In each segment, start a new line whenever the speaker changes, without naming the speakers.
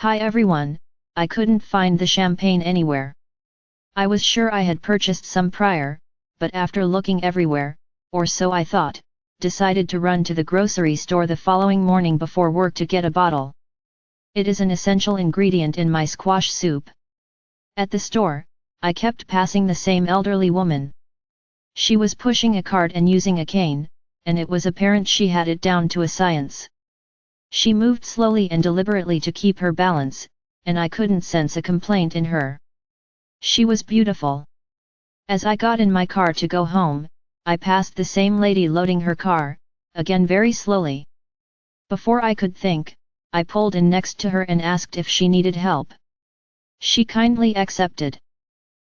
Hi everyone, I couldn't find the champagne anywhere. I was sure I had purchased some prior, but after looking everywhere, or so I thought, decided to run to the grocery store the following morning before work to get a bottle. It is an essential ingredient in my squash soup. At the store, I kept passing the same elderly woman. She was pushing a cart and using a cane, and it was apparent she had it down to a science. She moved slowly and deliberately to keep her balance, and I couldn't sense a complaint in her. She was beautiful. As I got in my car to go home, I passed the same lady loading her car, again very slowly. Before I could think, I pulled in next to her and asked if she needed help. She kindly accepted.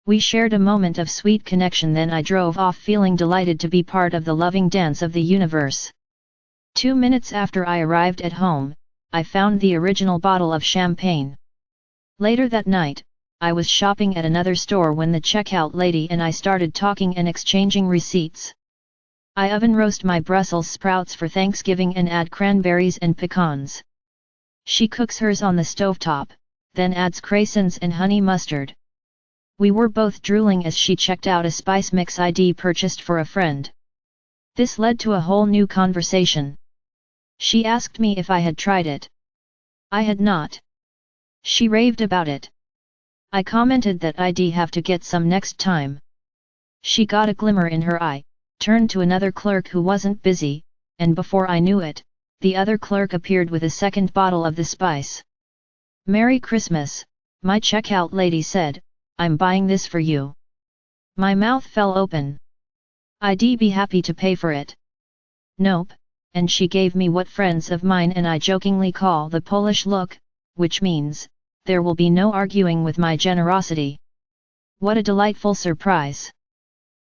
We shared a moment of sweet connection, then I drove off feeling delighted to be part of the loving dance of the universe. 2 minutes after I arrived at home, I found the original bottle of champagne. Later that night, I was shopping at another store when the checkout lady and I started talking and exchanging receipts. I oven roast my Brussels sprouts for Thanksgiving and add cranberries and pecans. She cooks hers on the stovetop, then adds craisins and honey mustard. We were both drooling as she checked out a spice mix I'd purchased for a friend. This led to a whole new conversation. She asked me if I had tried it. I had not. She raved about it. I commented that I'd have to get some next time. She got a glimmer in her eye, turned to another clerk who wasn't busy, and before I knew it, the other clerk appeared with a second bottle of the spice. "Merry Christmas," my checkout lady said, "I'm buying this for you." My mouth fell open. I'd be happy to pay for it. Nope, and she gave me what friends of mine and I jokingly call the Polish look, which means, there will be no arguing with my generosity. What a delightful surprise!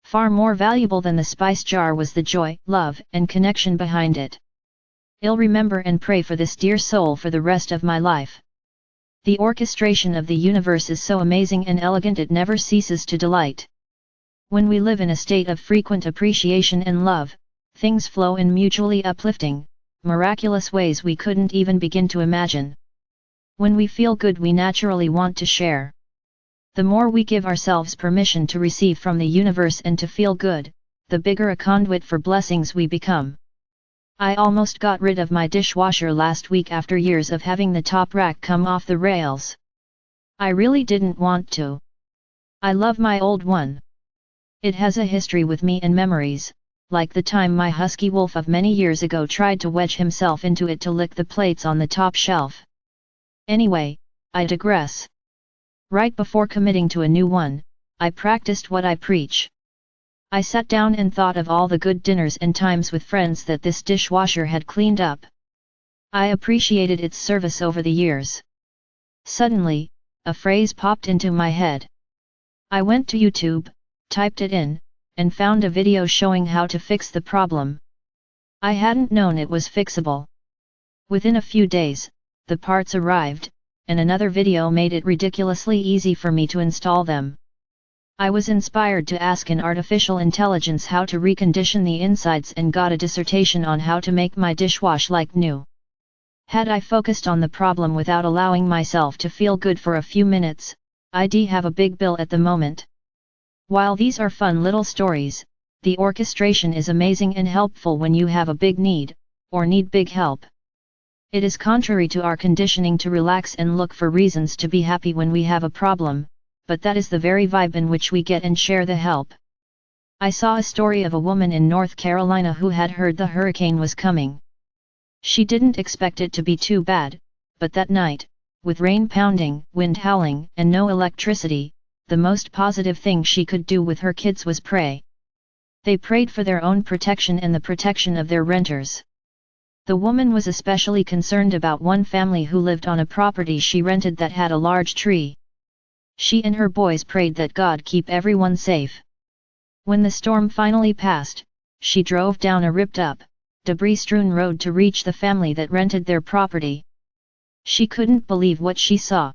Far more valuable than the spice jar was the joy, love, and connection behind it. I'll remember and pray for this dear soul for the rest of my life. The orchestration of the universe is so amazing and elegant it never ceases to delight. When we live in a state of frequent appreciation and love, things flow in mutually uplifting, miraculous ways we couldn't even begin to imagine. When we feel good, we naturally want to share. The more we give ourselves permission to receive from the universe and to feel good, the bigger a conduit for blessings we become. I almost got rid of my dishwasher last week after years of having the top rack come off the rails. I really didn't want to. I love my old one. It has a history with me and memories, like the time my husky wolf of many years ago tried to wedge himself into it to lick the plates on the top shelf. Anyway, I digress. Right before committing to a new one, I practiced what I preach. I sat down and thought of all the good dinners and times with friends that this dishwasher had cleaned up. I appreciated its service over the years. Suddenly, a phrase popped into my head. I went to YouTube, typed it in, and found a video showing how to fix the problem. I hadn't known it was fixable. Within a few days, the parts arrived, and another video made it ridiculously easy for me to install them. I was inspired to ask an artificial intelligence how to recondition the insides and got a dissertation on how to make my dishwash like new. Had I focused on the problem without allowing myself to feel good for a few minutes, I'd have a big bill at the moment. While these are fun little stories, the orchestration is amazing and helpful when you have a big need, or need big help. It is contrary to our conditioning to relax and look for reasons to be happy when we have a problem, but that is the very vibe in which we get and share the help. I saw a story of a woman in North Carolina who had heard the hurricane was coming. She didn't expect it to be too bad, but that night, with rain pounding, wind howling, and no electricity, the most positive thing she could do with her kids was pray. They prayed for their own protection and the protection of their renters. The woman was especially concerned about one family who lived on a property she rented that had a large tree. She and her boys prayed that God keep everyone safe. When the storm finally passed, she drove down a ripped-up, debris-strewn road to reach the family that rented their property. She couldn't believe what she saw.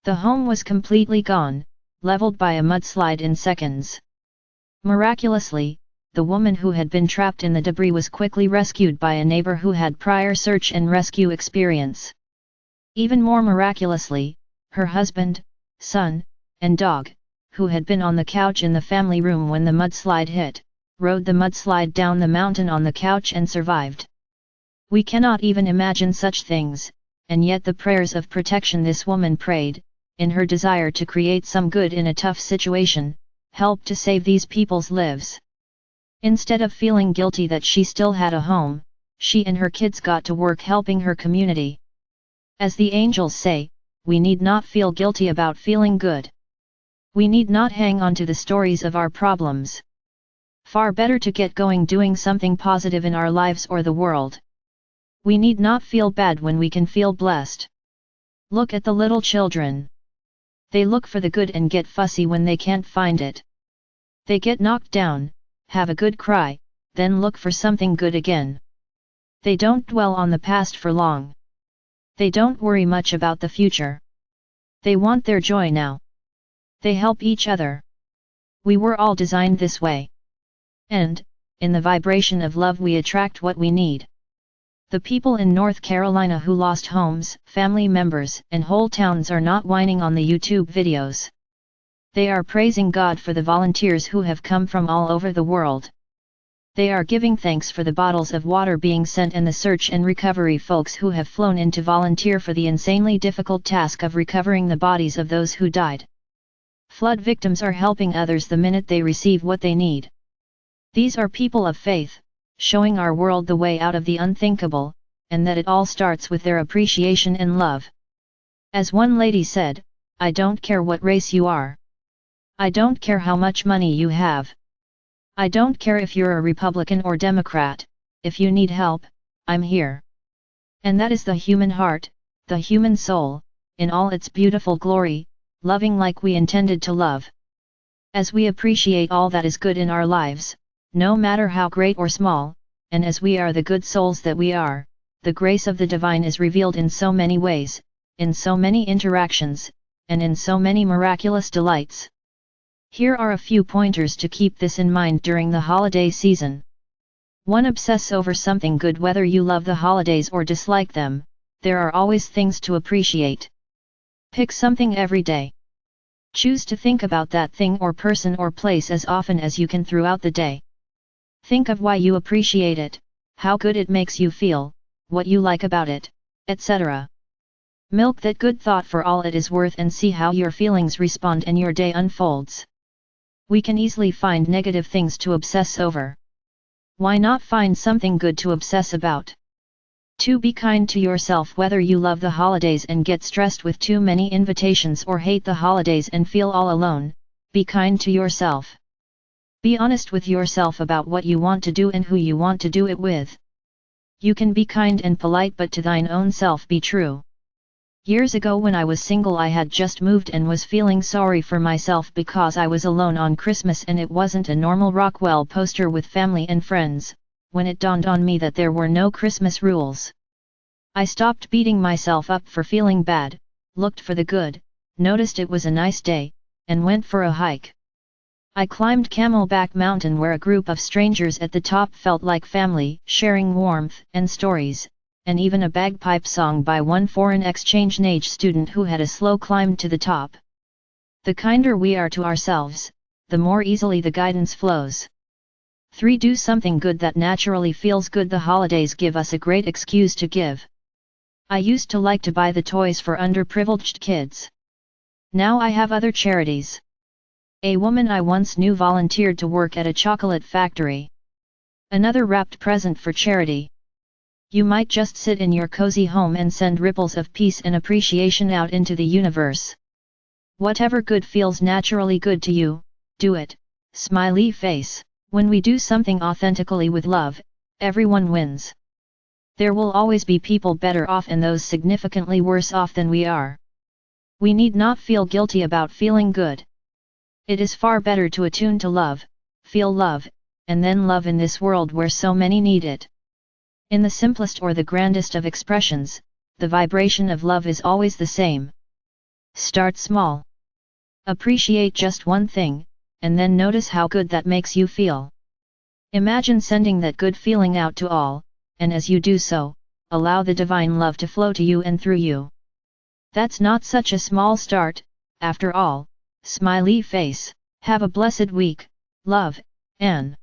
The home was completely gone, leveled by a mudslide in seconds. Miraculously, the woman who had been trapped in the debris was quickly rescued by a neighbor who had prior search and rescue experience. Even more miraculously, her husband, son, and dog, who had been on the couch in the family room when the mudslide hit, rode the mudslide down the mountain on the couch and survived. We cannot even imagine such things, and yet the prayers of protection this woman prayed, in her desire to create some good in a tough situation, helped to save these people's lives. Instead of feeling guilty that she still had a home, she and her kids got to work helping her community. As the angels say, we need not feel guilty about feeling good. We need not hang on to the stories of our problems. Far better to get going doing something positive in our lives or the world. We need not feel bad when we can feel blessed. Look at the little children. They look for the good and get fussy when they can't find it. They get knocked down, have a good cry, then look for something good again. They don't dwell on the past for long. They don't worry much about the future. They want their joy now. They help each other. We were all designed this way. And, in the vibration of love we attract what we need. The people in North Carolina who lost homes, family members, and whole towns are not whining on the YouTube videos. They are praising God for the volunteers who have come from all over the world. They are giving thanks for the bottles of water being sent and the search and recovery folks who have flown in to volunteer for the insanely difficult task of recovering the bodies of those who died. Flood victims are helping others the minute they receive what they need. These are people of faith, showing our world the way out of the unthinkable, and that it all starts with their appreciation and love. As one lady said, "I don't care what race you are. I don't care how much money you have. I don't care if you're a Republican or Democrat, if you need help, I'm here." And that is the human heart, the human soul, in all its beautiful glory, loving like we intended to love. As we appreciate all that is good in our lives, no matter how great or small, and as we are the good souls that we are, the grace of the divine is revealed in so many ways, in so many interactions, and in so many miraculous delights. Here are a few pointers to keep this in mind during the holiday season. 1. Obsess over something good. Whether you love the holidays or dislike them, there are always things to appreciate. Pick something every day. Choose to think about that thing or person or place as often as you can throughout the day. Think of why you appreciate it, how good it makes you feel, what you like about it, etc. Milk that good thought for all it is worth and see how your feelings respond and your day unfolds. We can easily find negative things to obsess over. Why not find something good to obsess about? 2. Be kind to yourself. Whether you love the holidays and get stressed with too many invitations or hate the holidays and feel all alone, be kind to yourself. Be honest with yourself about what you want to do and who you want to do it with. You can be kind and polite, but to thine own self be true. Years ago when I was single, I had just moved and was feeling sorry for myself because I was alone on Christmas and it wasn't a normal Rockwell poster with family and friends, when it dawned on me that there were no Christmas rules. I stopped beating myself up for feeling bad, looked for the good, noticed it was a nice day, and went for a hike. I climbed Camelback Mountain where a group of strangers at the top felt like family, sharing warmth and stories, and even a bagpipe song by one foreign exchange student who had a slow climb to the top. The kinder we are to ourselves, the more easily the guidance flows. 3. Do something good that naturally feels good. The holidays give us a great excuse to give. I used to like to buy the toys for underprivileged kids. Now I have other charities. A woman I once knew volunteered to work at a chocolate factory. Another wrapped present for charity. You might just sit in your cozy home and send ripples of peace and appreciation out into the universe. Whatever good feels naturally good to you, do it. Smiley face. When we do something authentically with love, everyone wins. There will always be people better off and those significantly worse off than we are. We need not feel guilty about feeling good. It is far better to attune to love, feel love, and then love in this world where so many need it. In the simplest or the grandest of expressions, the vibration of love is always the same. Start small. Appreciate just one thing, and then notice how good that makes you feel. Imagine sending that good feeling out to all, and as you do so, allow the divine love to flow to you and through you. That's not such a small start, after all, smiley face. Have a blessed week, love, Anne.